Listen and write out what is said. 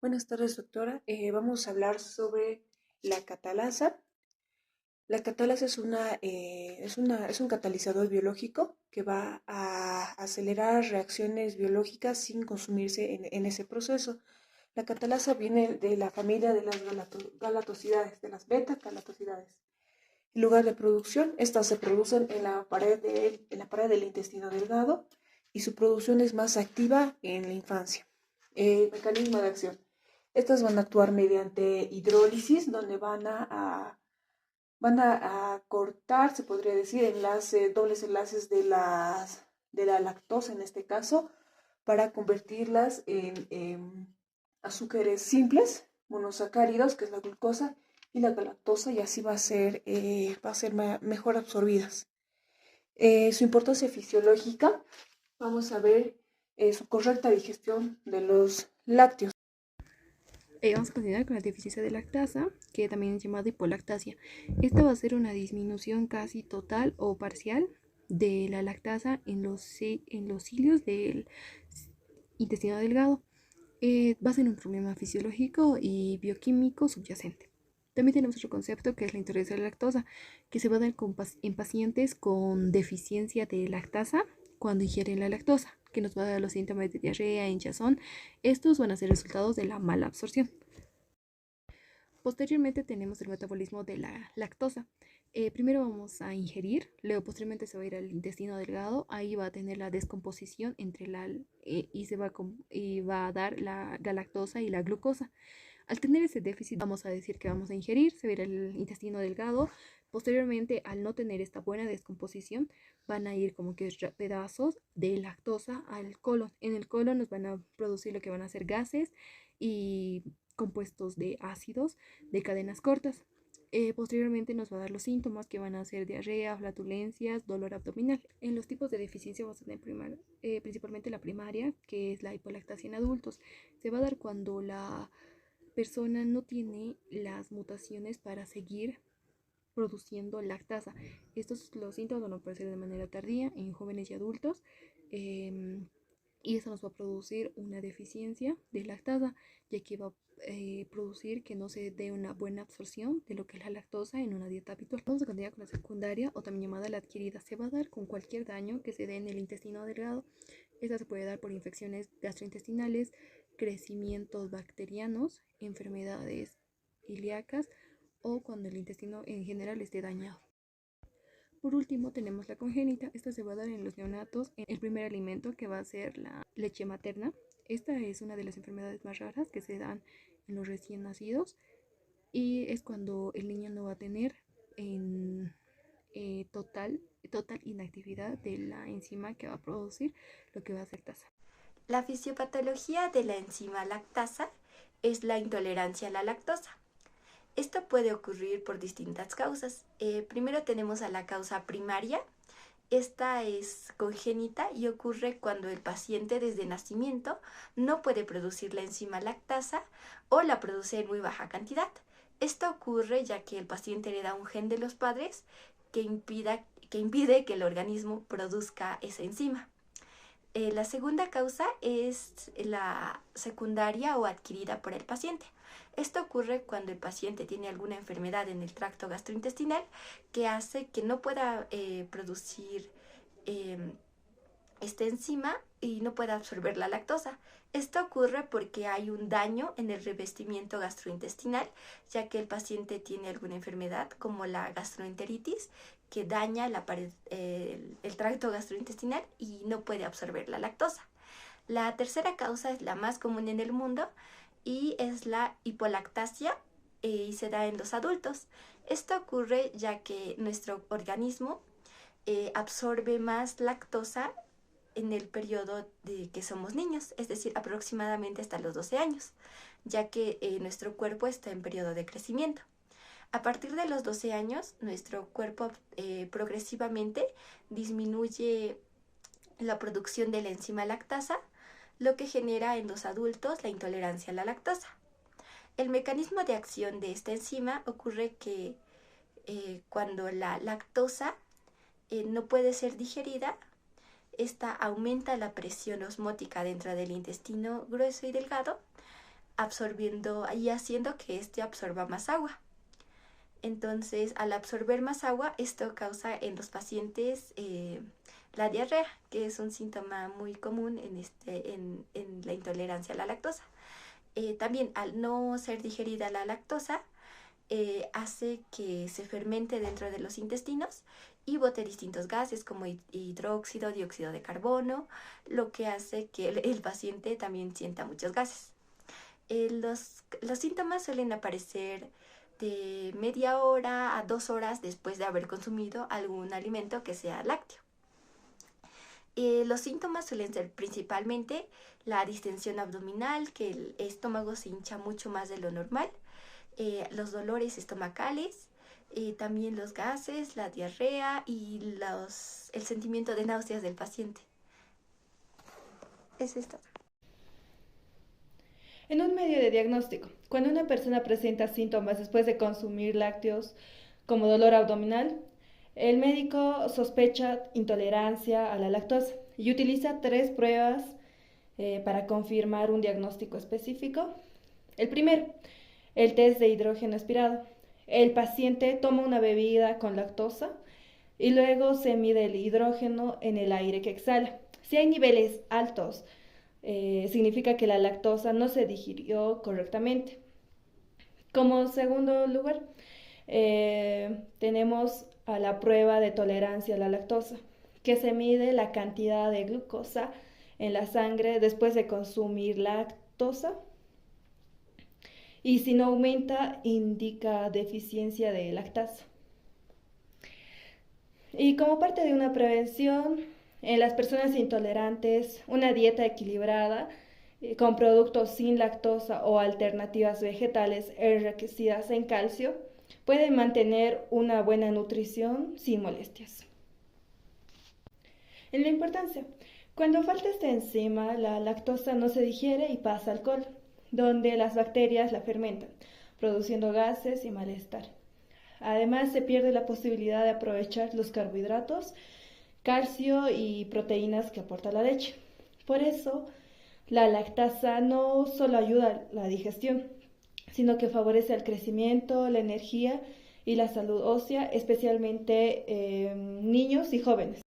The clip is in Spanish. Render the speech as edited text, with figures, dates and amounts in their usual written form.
Buenas tardes, doctora. Vamos a hablar sobre la catalasa. La catalasa es un catalizador biológico que va a acelerar reacciones biológicas sin consumirse en ese proceso. La catalasa viene de la familia de las galatosidadas, de las beta-galatosidadas. En lugar de producción, estas se producen en la pared del intestino delgado y su producción es más activa en la infancia. Mecanismo de acción. Estas van a actuar mediante hidrólisis, donde van a cortar, se podría decir, dobles enlaces de la lactosa en este caso, para convertirlas en azúcares simples, monosacáridos, que es la glucosa, y la galactosa, y así va a ser mejor absorbidas. Su importancia fisiológica, vamos a ver su correcta digestión de los lácteos. Vamos a continuar con la deficiencia de lactasa, que también es llamada hipolactasia. Esta va a ser una disminución casi total o parcial de la lactasa en los cilios del intestino delgado. Va a ser un problema fisiológico y bioquímico subyacente. También tenemos otro concepto que es la intolerancia a la lactosa, que se va a dar en pacientes con deficiencia de lactasa cuando ingieren la lactosa, que nos va a dar los síntomas de diarrea, hinchazón. Estos van a ser resultados de la mala absorción. Posteriormente tenemos el metabolismo de la lactosa. Primero vamos a ingerir, luego posteriormente se va a ir al intestino delgado, ahí va a tener la descomposición y va a dar la galactosa y la glucosa. Al tener ese déficit vamos a decir que vamos a ingerir, se va a ir al intestino delgado. Posteriormente, al no tener esta buena descomposición, van a ir como que pedazos de lactosa al colon. En el colon nos van a producir lo que van a ser gases y compuestos de ácidos de cadenas cortas. Posteriormente nos va a dar los síntomas que van a ser diarrea, flatulencias, dolor abdominal. En los tipos de deficiencia vamos a tener principalmente la primaria, que es la hipolactasia en adultos. Se va a dar cuando la persona no tiene las mutaciones para seguir produciendo lactasa. Los síntomas van a aparecer de manera tardía en jóvenes y adultos. Y eso nos va a producir una deficiencia de lactasa, ya que va a producir que no se dé una buena absorción de lo que es la lactosa en una dieta habitual. Vamos a continuar con la secundaria, o también llamada la adquirida. Se va a dar con cualquier daño que se dé en el intestino delgado. Esta se puede dar por infecciones gastrointestinales, crecimientos bacterianos, enfermedades ilíacas o cuando el intestino en general esté dañado. Por último, tenemos la congénita. Esta se va a dar en los neonatos, en el primer alimento que va a ser la leche materna. Esta es una de las enfermedades más raras que se dan en los recién nacidos y es cuando el niño no va a tener en total inactividad de la enzima que va a producir lo que va a ser lactasa. La fisiopatología de la enzima lactasa es la intolerancia a la lactosa. Esto puede ocurrir por distintas causas. Primero tenemos a la causa primaria. Esta es congénita y ocurre cuando el paciente desde nacimiento no puede producir la enzima lactasa o la produce en muy baja cantidad. Esto ocurre ya que el paciente hereda un gen de los padres que impide que el organismo produzca esa enzima. La segunda causa es la secundaria o adquirida por el paciente. Esto ocurre cuando el paciente tiene alguna enfermedad en el tracto gastrointestinal que hace que no pueda producir eh, esta enzima y no pueda absorber la lactosa. Esto ocurre porque hay un daño en el revestimiento gastrointestinal, ya que el paciente tiene alguna enfermedad como la gastroenteritis que daña el tracto gastrointestinal y no puede absorber la lactosa. La tercera causa es la más común en el mundo y es la hipolactasia y se da en los adultos. Esto ocurre ya que nuestro organismo absorbe más lactosa en el periodo de que somos niños, es decir, aproximadamente hasta los 12 años, ya que nuestro cuerpo está en periodo de crecimiento. A partir de los 12 años, nuestro cuerpo progresivamente disminuye la producción de la enzima lactasa, lo que genera en los adultos la intolerancia a la lactosa. El mecanismo de acción de esta enzima ocurre que cuando la lactosa no puede ser digerida, esta aumenta la presión osmótica dentro del intestino grueso y delgado, absorbiendo y haciendo que éste absorba más agua. Entonces, al absorber más agua, esto causa en los pacientes la diarrea, que es un síntoma muy común en la intolerancia a la lactosa. También, al no ser digerida la lactosa, hace que se fermente dentro de los intestinos y bote distintos gases como hidróxido, dióxido de carbono, lo que hace que el paciente también sienta muchos gases. Los síntomas suelen aparecer de media hora a 2 horas después de haber consumido algún alimento que sea lácteo. Los síntomas suelen ser principalmente la distensión abdominal, que el estómago se hincha mucho más de lo normal, los dolores estomacales, también los gases, la diarrea y el sentimiento de náuseas del paciente. Es esto. En un medio de diagnóstico, cuando una persona presenta síntomas después de consumir lácteos como dolor abdominal, el médico sospecha intolerancia a la lactosa y utiliza 3 pruebas para confirmar un diagnóstico específico. El primero, el test de hidrógeno aspirado. El paciente toma una bebida con lactosa y luego se mide el hidrógeno en el aire que exhala. Si hay niveles altos, significa que la lactosa no se digirió correctamente. Como segundo lugar, tenemos a la prueba de tolerancia a la lactosa, que se mide la cantidad de glucosa en la sangre después de consumir lactosa. Y si no aumenta, indica deficiencia de lactasa. Y como parte de una prevención, en las personas intolerantes, una dieta equilibrada con productos sin lactosa o alternativas vegetales enriquecidas en calcio puede mantener una buena nutrición sin molestias. En la importancia, cuando falta esta enzima, la lactosa no se digiere y pasa al colon, donde las bacterias la fermentan, produciendo gases y malestar. Además, se pierde la posibilidad de aprovechar los carbohidratos, calcio y proteínas que aporta la leche. Por eso, la lactasa no solo ayuda a la digestión, sino que favorece el crecimiento, la energía y la salud ósea, especialmente en niños y jóvenes.